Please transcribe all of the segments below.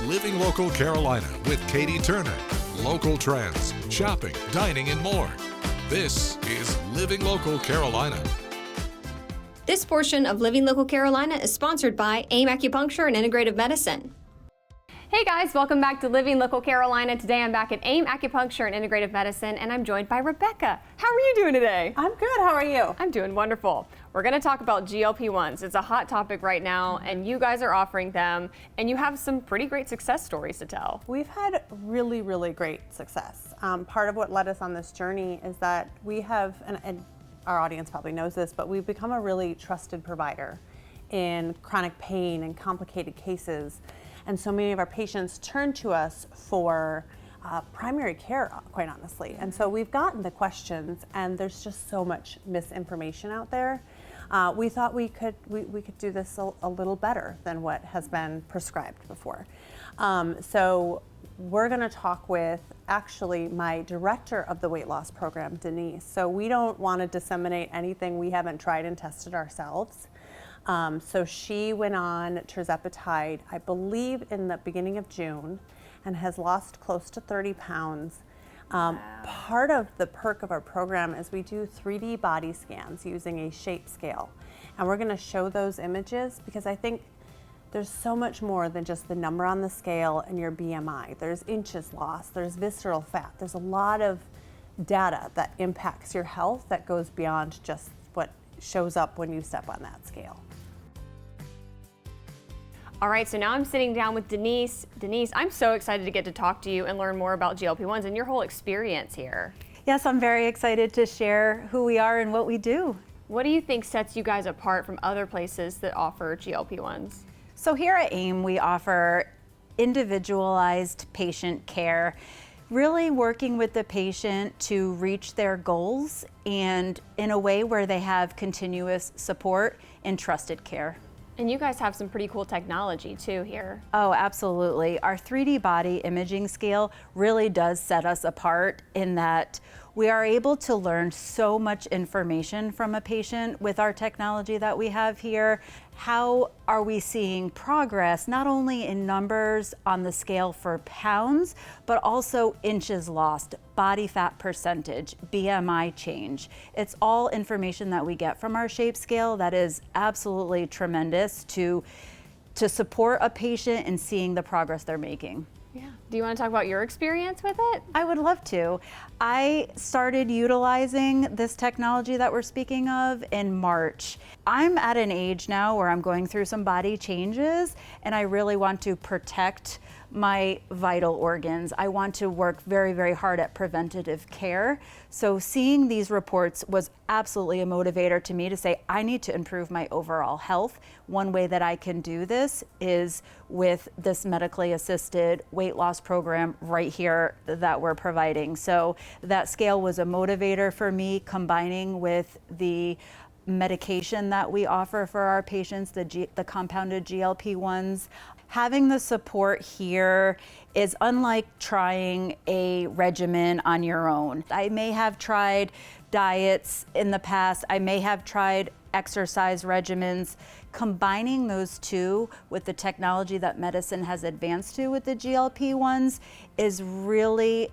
Living Local Carolina with Katie Turner. Local trends, shopping, dining, and more. This is Living Local Carolina. This portion of Living Local Carolina is sponsored by AIM Acupuncture and Integrative Medicine. Hey guys, welcome back to Living Local Carolina. Today I'm back at AIM Acupuncture and Integrative Medicine, and I'm joined by Rebecca. How are you doing today? I'm good. How are you? I'm doing wonderful. We're going to talk about GLP-1s. It's a hot topic right now, and you guys are offering them, and you have some pretty great success stories to tell. We've had really, really great success. Part of what led us on this journey is that we have, and our audience probably knows this, but we've become a really trusted provider in chronic pain and complicated cases. And so many of our patients turn to us for primary care, quite honestly. And so we've gotten the questions, and there's just so much misinformation out there. We thought we could do this a little better than what has been prescribed before. So we're going to talk with actually my director of the weight loss program, Denise. So we don't want to disseminate anything we haven't tried and tested ourselves. So she went on tirzepatide, I believe in the beginning of June, and has lost close to 30 pounds. Wow. Part of the perk of our program is we do 3D body scans using a shape scale. And we're gonna show those images because I think there's so much more than just the number on the scale and your BMI. There's inches lost, there's visceral fat, there's a lot of data that impacts your health that goes beyond just what shows up when you step on that scale. All right, so now I'm sitting down with Denise. Denise, I'm so excited to get to talk to you and learn more about GLP-1s and your whole experience here. Yes, I'm very excited to share who we are and what we do. What do you think sets you guys apart from other places that offer GLP-1s? So here at AIM, we offer individualized patient care, really working with the patient to reach their goals and in a way where they have continuous support and trusted care. And you guys have some pretty cool technology too here. Oh, absolutely. Our 3D body imaging scale really does set us apart in that we are able to learn so much information from a patient with our technology that we have here. How are we seeing progress, not only in numbers on the scale for pounds, but also inches lost, body fat percentage, BMI change. It's all information that we get from our shape scale that is absolutely tremendous to support a patient in seeing the progress they're making. Yeah. Do you want to talk about your experience with it? I would love to. I started utilizing this technology that we're speaking of in March. I'm at an age now where I'm going through some body changes and I really want to protect my vital organs. I want to work very, very hard at preventative care. So seeing these reports was absolutely a motivator to me to say, I need to improve my overall health. One way that I can do this is with this medically assisted weight loss program right here that we're providing. So that scale was a motivator for me, combining with the medication that we offer for our patients, the compounded GLP-1s. Having the support here is unlike trying a regimen on your own. I may have tried diets in the past, I may have tried exercise regimens. Combining those two with the technology that medicine has advanced to with the GLP-1s is really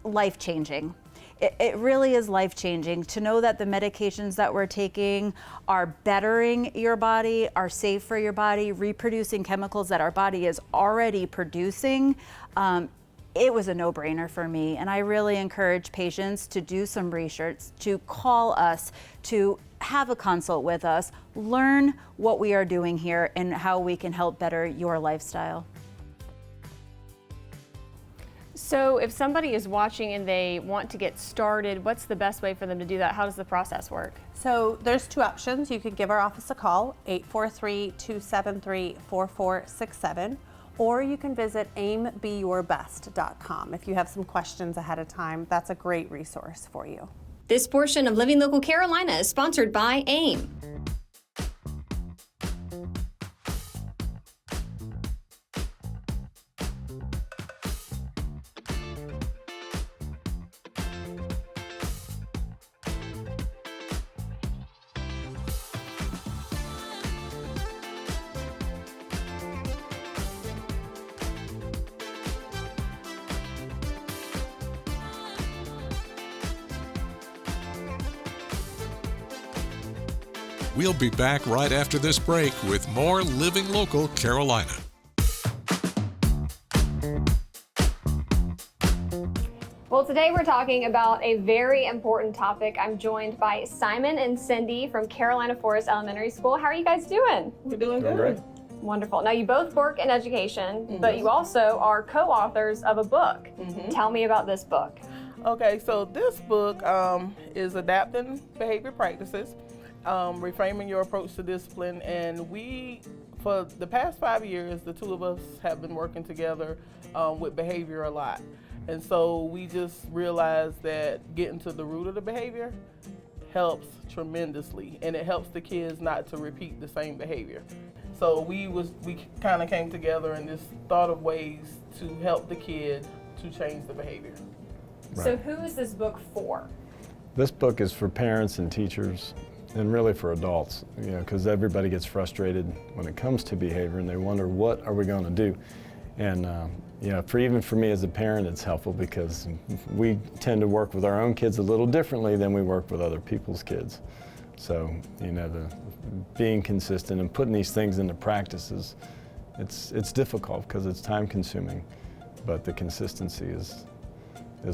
life-changing. It really is life-changing to know that the medications that we're taking are bettering your body, are safe for your body, reproducing chemicals that our body is already producing. It was a no-brainer for me, and I really encourage patients to do some research, to call us, to have a consult with us, learn what we are doing here and how we can help better your lifestyle. So if somebody is watching and they want to get started, what's the best way for them to do that? How does the process work? So there's two options. You could give our office a call, 843-273-4467, or you can visit aimbeyourbest.com. If you have some questions ahead of time, that's a great resource for you. This portion of Living Local Carolina is sponsored by AIM. We'll be back right after this break with more Living Local Carolina. Well, today we're talking about a very important topic. I'm joined by Simon and Cindy from Carolina Forest Elementary School. How are you guys doing? We're doing good. Great. Wonderful. Now, you both work in education, but you also are co-authors of a book. Tell me about this book. Okay, so this book is Adapting Behavior Practices, Reframing Your Approach to Discipline, and we, for the past 5 years, the two of us have been working together with behavior a lot. And so we just realized that getting to the root of the behavior helps tremendously, and it helps the kids not to repeat the same behavior. So we kind of came together and just thought of ways to help the kid to change the behavior. So who is this book for? This book is for parents and teachers, and really for adults, because everybody gets frustrated when it comes to behavior, and they wonder, what are we going to do? And even for me as a parent, it's helpful because we tend to work with our own kids a little differently than we work with other people's kids. So, being consistent and putting these things into practice it's difficult because it's time consuming, but the consistency is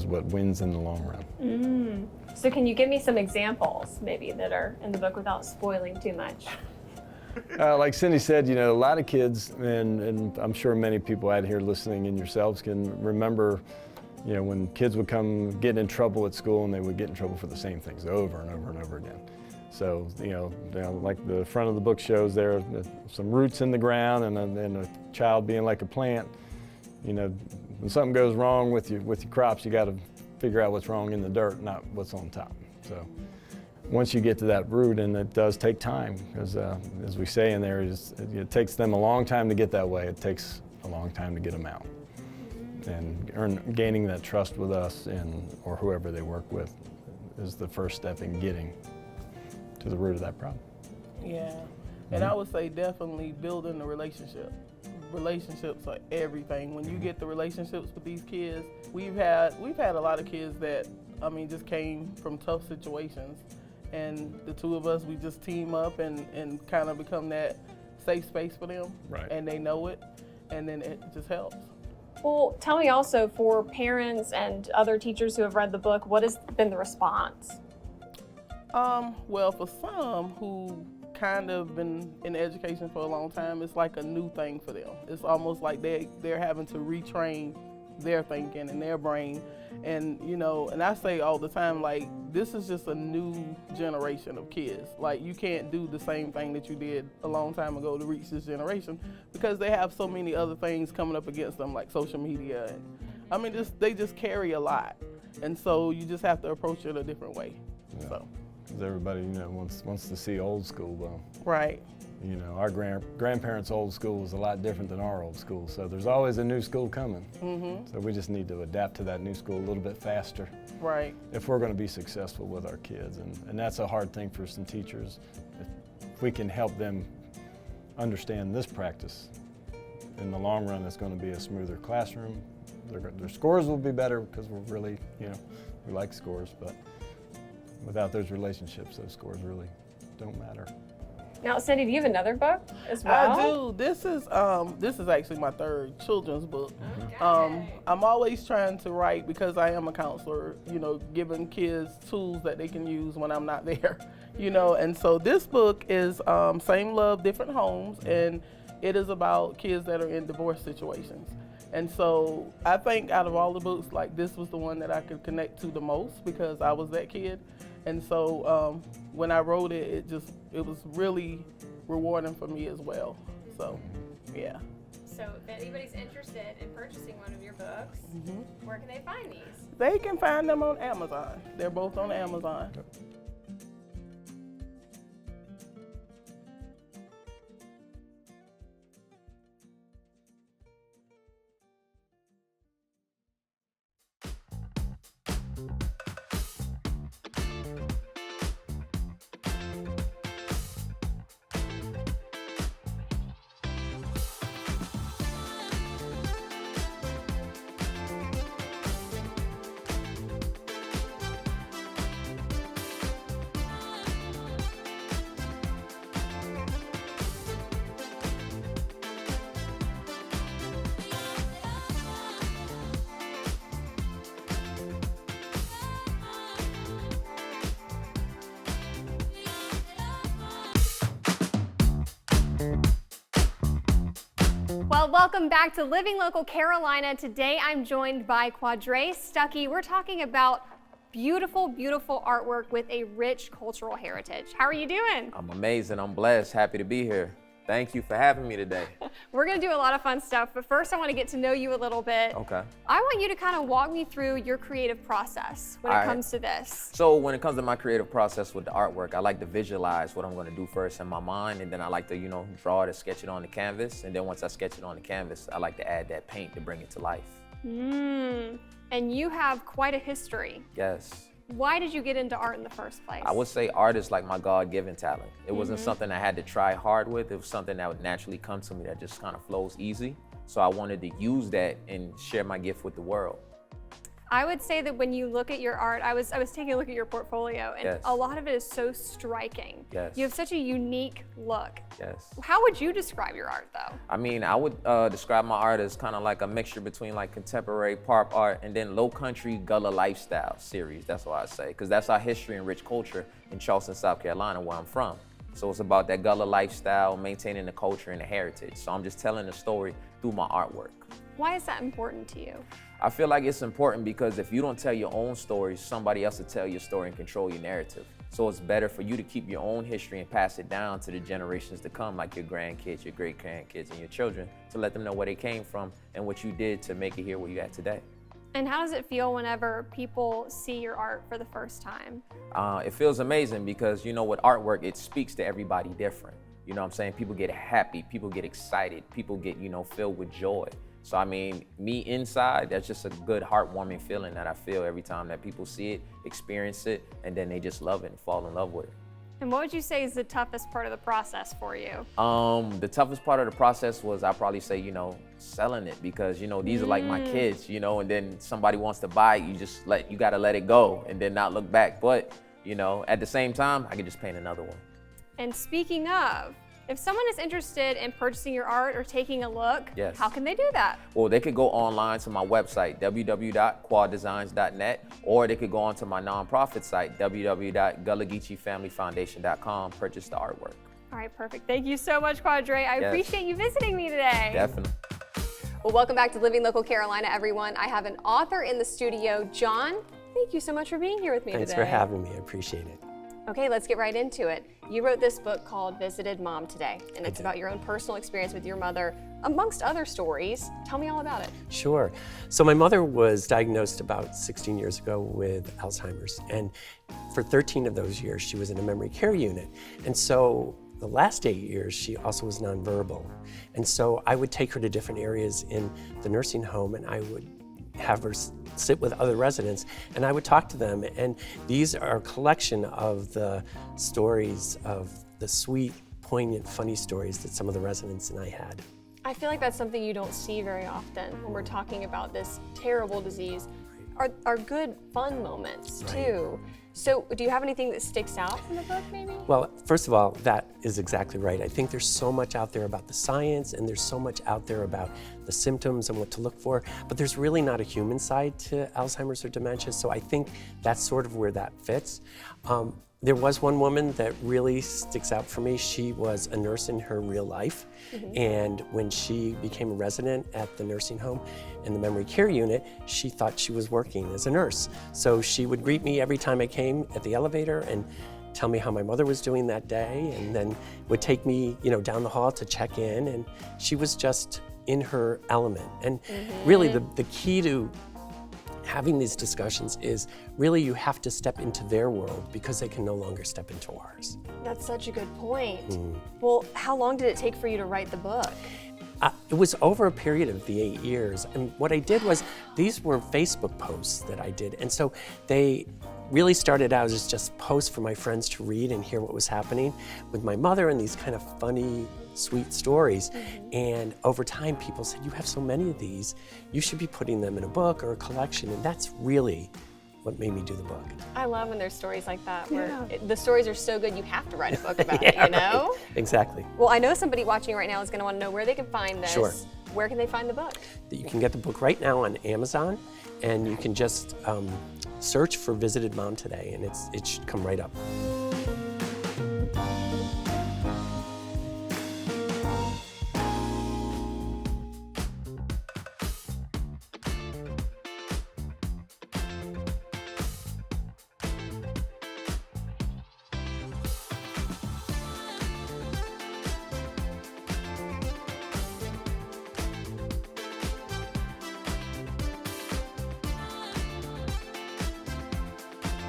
what wins in the long run. So can you give me some examples maybe that are in the book without spoiling too much? Like Cindy said, a lot of kids, and I'm sure many people out here listening and yourselves can remember, when kids would come get in trouble at school, and they would get in trouble for the same things over and over and over again. So, like the front of the book shows, there are some roots in the ground, and a child being like a plant. When something goes wrong with your crops, you got to figure out what's wrong in the dirt, not what's on top. So once you get to that root, and it does take time, because as we say in there, it takes them a long time to get that way. It takes a long time to get them out. And gaining that trust with us or whoever they work with is the first step in getting to the root of that problem. Yeah, and I would say definitely building the relationship. Relationships are everything. When you get the relationships with these kids, we've had a lot of kids that just came from tough situations, and the two of us, we just team up and kind of become that safe space for them. Right. And they know it, and then it just helps. Well, tell me also, for parents and other teachers who have read the book, what has been the response? Well, for some who kind of been in education for a long time, it's like a new thing for them. It's almost like they're having to retrain their thinking and their brain. And and I say all the time, like, this is just a new generation of kids. Like, you can't do the same thing that you did a long time ago to reach this generation, because they have so many other things coming up against them, like social media, and they just carry a lot. And so you just have to approach it a different way. Yeah. So. Because everybody, wants to see old school. Right. Our grandparents' old school was a lot different than our old school, so there's always a new school coming. So we just need to adapt to that new school a little bit faster. Right. If we're going to be successful with our kids, and that's a hard thing for some teachers. If we can help them understand this practice, in the long run, it's going to be a smoother classroom. Their scores will be better because we're really, we like scores, but without those relationships, those scores really don't matter. Now, Cindy, do you have another book as well? I do. This is actually my third children's book. I'm always trying to write, because I am a counselor, giving kids tools that they can use when I'm not there, and so this book is Same Love, Different Homes, and it is about kids that are in divorce situations. And so I think out of all the books, like, this was the one that I could connect to the most, because I was that kid. And so when I wrote it, it was really rewarding for me as well. So, yeah. So if anybody's interested in purchasing one of your books, where can they find these? They can find them on Amazon. They're both on Amazon. Well, welcome back to Living Local Carolina. Today I'm joined by Quadre Stuckey. We're talking about beautiful, beautiful artwork with a rich cultural heritage. How are you doing? I'm amazing. I'm blessed. Happy to be here. Thank you for having me today. We're going to do a lot of fun stuff, but first I want to get to know you a little bit. Okay. I want you to kind of walk me through your creative process when it comes to this. So when it comes to my creative process with the artwork, I like to visualize what I'm going to do first in my mind, and then I like to, draw it and sketch it on the canvas. And then once I sketch it on the canvas, I like to add that paint to bring it to life. And you have quite a history. Yes. Why did you get into art in the first place? I would say art is like my God-given talent. It wasn't something I had to try hard with. It was something that would naturally come to me that just kind of flows easy. So I wanted to use that and share my gift with the world. I would say that when you look at your art, I was taking a look at your portfolio, and Yes. a lot of it is so striking. Yes. You have such a unique look. Yes. How would you describe your art, though? I mean, I would describe my art as kind of like a mixture between like contemporary pop art and then low country Gullah lifestyle series. That's what I say, because that's our history and rich culture in Charleston, South Carolina, where I'm from. So it's about that Gullah lifestyle, maintaining the culture and the heritage. So I'm just telling the story through my artwork. Why is that important to you? I feel like it's important because if you don't tell your own story, somebody else will tell your story and control your narrative. So it's better for you to keep your own history and pass it down to the generations to come, like your grandkids, your great-grandkids, and your children, to let them know where they came from and what you did to make it here where you're at today. And how does it feel whenever people see your art for the first time? It feels amazing because, with artwork, it speaks to everybody different. You know what I'm saying? People get happy, people get excited, people get, filled with joy. So, I mean, me inside, that's just a good, heartwarming feeling that I feel every time that people see it, experience it, and then they just love it and fall in love with it. And what would you say is the toughest part of the process for you? The toughest part of the process was, I'd probably say, selling it because, these are like my kids, and then somebody wants to buy it, you gotta let it go and then not look back. But, at the same time, I could just paint another one. And speaking of, if someone is interested in purchasing your art or taking a look, Yes. How can they do that? Well, they could go online to my website, www.quaddesigns.net, or they could go onto my nonprofit site, www.GullaGeeChee.FamilyFoundation.com, purchase the artwork. All right, perfect. Thank you so much, Quadre. I appreciate you visiting me today. Definitely. Well, welcome back to Living Local Carolina, everyone. I have an author in the studio, John. Thank you so much for being here with me Thanks today. for having me. I appreciate it. Okay, let's get right into it. You wrote this book called Visited Mom Today, and it's about your own personal experience with your mother, amongst other stories. Tell me all about it. Sure. So my mother was diagnosed about 16 years ago with Alzheimer's, and for 13 of those years, she was in a memory care unit. And so the last 8 years, she also was nonverbal. And so I would take her to different areas in the nursing home, and I would have her sit with other residents, and I would talk to them. And these are a collection of the stories of the sweet, poignant, funny stories that some of the residents and I had. I feel like that's something you don't see very often when we're talking about this terrible disease. Are good, fun moments too. So do you have anything that sticks out from the book, maybe? Well, first of all, that is exactly right. I think there's so much out there about the science, and there's so much out there about the symptoms and what to look for, but there's really not a human side to Alzheimer's or dementia, so I think that's sort of where that fits. There was one woman that really sticks out for me. She was a nurse in her real life, and when she became a resident at the nursing home in the memory care unit, she thought she was working as a nurse. So she would greet me every time I came at the elevator and tell me how my mother was doing that day, and then would take me, down the hall to check in, and she was just in her element. And really the key to having these discussions is really you have to step into their world because they can no longer step into ours. That's such a good point. Well, how long did it take for you to write the book? It was over a period of the 8 years. And what I did was, these were Facebook posts that I did. And so they really started out as just posts for my friends to read and hear what was happening with my mother and these kind of funny, sweet stories. And over time, people said, you have so many of these, you should be putting them in a book or a collection. And that's really what made me do the book. I love when there's stories like that where the stories are so good you have to write a book about it, Right. Exactly. Well, I know somebody watching right now is going to want to know where they can find this. Sure. Where can they find the book? You can get the book right now on Amazon, and you can just search for Visited Mom Today, and it should come right up.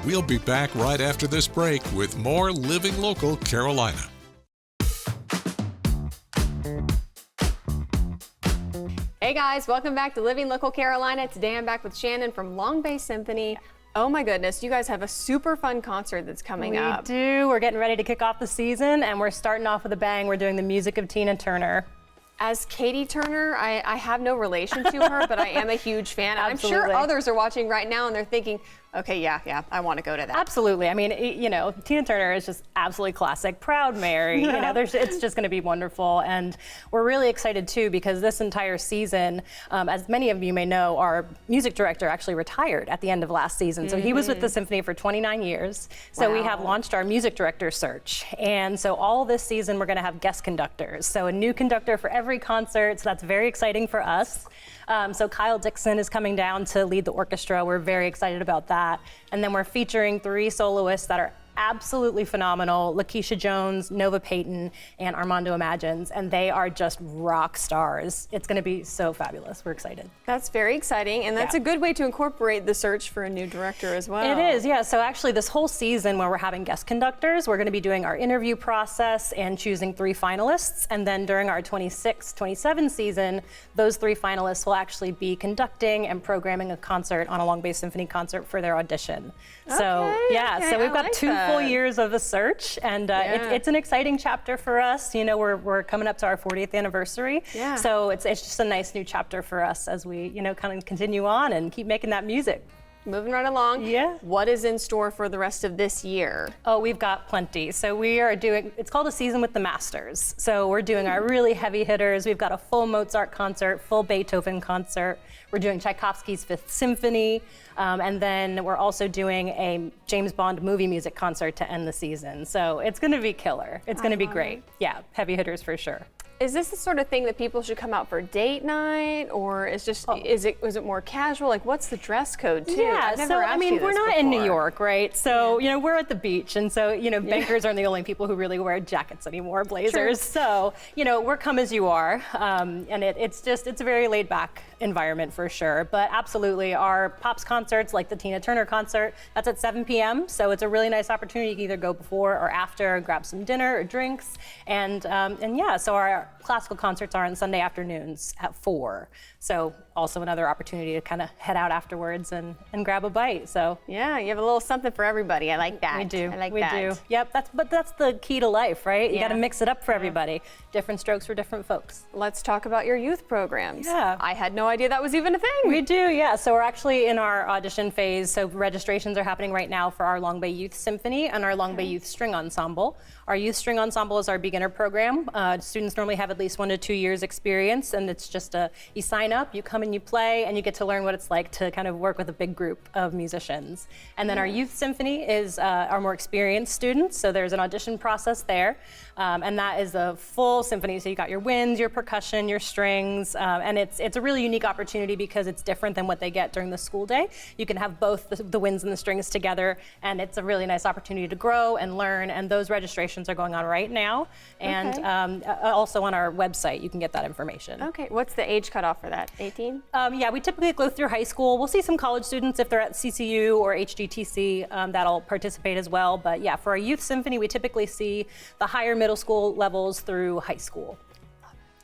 We'll be back right after this break with more Living Local Carolina. Hey guys, welcome back to Living Local Carolina. Today I'm back with Shannon from Long Bay Symphony. Oh my goodness, you guys have a super fun concert that's coming up. We do. We're getting ready to kick off the season, and we're starting off with a bang. We're doing the music of Tina Turner. As Katie Turner, I have no relation to her, but I am a huge fan. I'm sure Absolutely. others are watching right now and they're thinking, okay, yeah, I want to go to that. Absolutely. I mean, you know, Tina Turner is just absolutely classic. Proud Mary. You know, it's just going to be wonderful. And we're really excited too because this entire season, as many of you may know, our music director actually retired at the end of last season. So he was with the symphony for 29 years. So we have launched our music director search. And so all this season, we're going to have guest conductors. So a new conductor for every concert. So that's very exciting for us. So Kyle Dixon is coming down to lead the orchestra. We're very excited about that. And then we're featuring 3 soloists that are absolutely phenomenal: Lakeisha Jones, Nova Payton, and Armando Imagines, and they are just rock stars. It's going to be so fabulous. We're excited. That's very exciting, and that's a good way to incorporate the search for a new director as well. It is, yeah. So actually this whole season where we're having guest conductors, we're going to be doing our interview process and choosing 3 finalists, and then during our 26-27 season, those 3 finalists will actually be conducting and programming a concert on a Long Bay Symphony concert for their audition. So so we've got 2 full years of a search, and it's an exciting chapter for us. You know, we're coming up to our 40th anniversary, so it's just a nice new chapter for us as we, you know, kind of continue on and keep making that music. Moving right along. Yeah. What is in store for the rest of this year? Oh, we've got plenty. So we are doing, it's called A Season with the Masters. So we're doing our really heavy hitters. We've got a full Mozart concert, full Beethoven concert. We're doing Tchaikovsky's 5th Symphony. And then we're also doing a James Bond movie music concert to end the season. So it's going to be killer. It's going to be great. Yeah, heavy hitters for sure. Is this the sort of thing that people should come out for date night, or is it more casual? Like, what's the dress code too? Yeah, so I mean, we're not in New York, right? So you know, we're at the beach, and so you know, bankers aren't the only people who really wear jackets anymore, blazers. True. So you know, we're come as you are, and it's a very laid back environment for sure. But absolutely, our Pops concerts, like the Tina Turner concert, that's at 7 p.m. So it's a really nice opportunity. You can either go before or after, grab some dinner or drinks, and yeah, so our classical concerts are on Sunday afternoons at 4. So also another opportunity to kind of head out afterwards and grab a bite. So yeah, you have a little something for everybody. I like that. We do. I like we that. do. Yep. That's the key to life, right? You got to mix it up for everybody. Different strokes for different folks. Let's talk about your youth programs. Yeah. I had no idea that was even a thing. We do, yeah. So we're actually in our audition phase. So registrations are happening right now for our Long Bay Youth Symphony and our Long Bay Youth String Ensemble. Our Youth String Ensemble is our beginner program. Students normally have at least 1 to 2 years experience, and it's just you sign up, you come and you play, and you get to learn what it's like to kind of work with a big group of musicians. And then our Youth Symphony is our more experienced students, so there's an audition process there, and that is a full symphony. So you got your winds, your percussion, your strings, and it's a really unique opportunity because it's different than what they get during the school day. You can have both the winds and the strings together, and it's a really nice opportunity to grow and learn, and those registrations are going on right now, and also on our website you can get that information. Okay, what's the age cutoff for that? 18? Yeah, we typically go through high school. We'll see some college students if they're at CCU or HGTC that'll participate as well, but yeah, for our Youth Symphony we typically see the higher middle school levels through high school.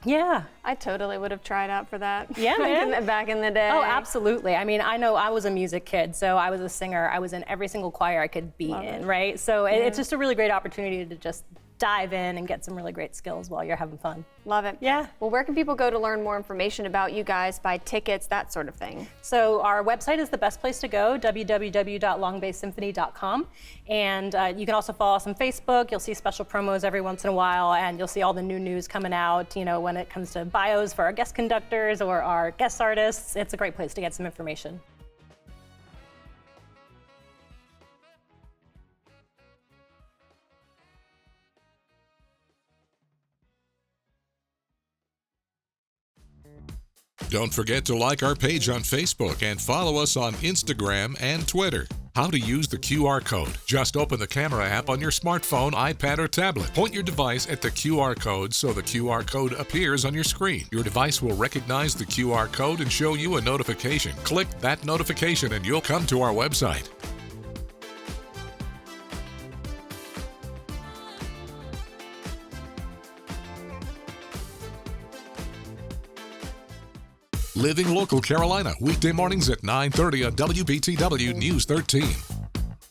Yeah. I totally would have tried out for that. Yeah, man. Back in the day. Oh, absolutely. I mean, I know I was a music kid, so I was a singer. I was in every single choir I could be in, right? So it's just a really great opportunity to just dive in and get some really great skills while you're having fun. Love it. Yeah. Well, where can people go to learn more information about you guys, buy tickets, that sort of thing? So our website is the best place to go, www.longbaysymphony.com. And you can also follow us on Facebook. You'll see special promos every once in a while, and you'll see all the new news coming out, you know, when it comes to bios for our guest conductors or our guest artists. It's a great place to get some information. Don't forget to like our page on Facebook and follow us on Instagram and Twitter. How to use the QR code. Just open the camera app on your smartphone, iPad, or tablet. Point your device at the QR code so the QR code appears on your screen. Your device will recognize the QR code and show you a notification. Click that notification and you'll come to our website. Living Local Carolina, weekday mornings at 9:30 on WBTW News 13.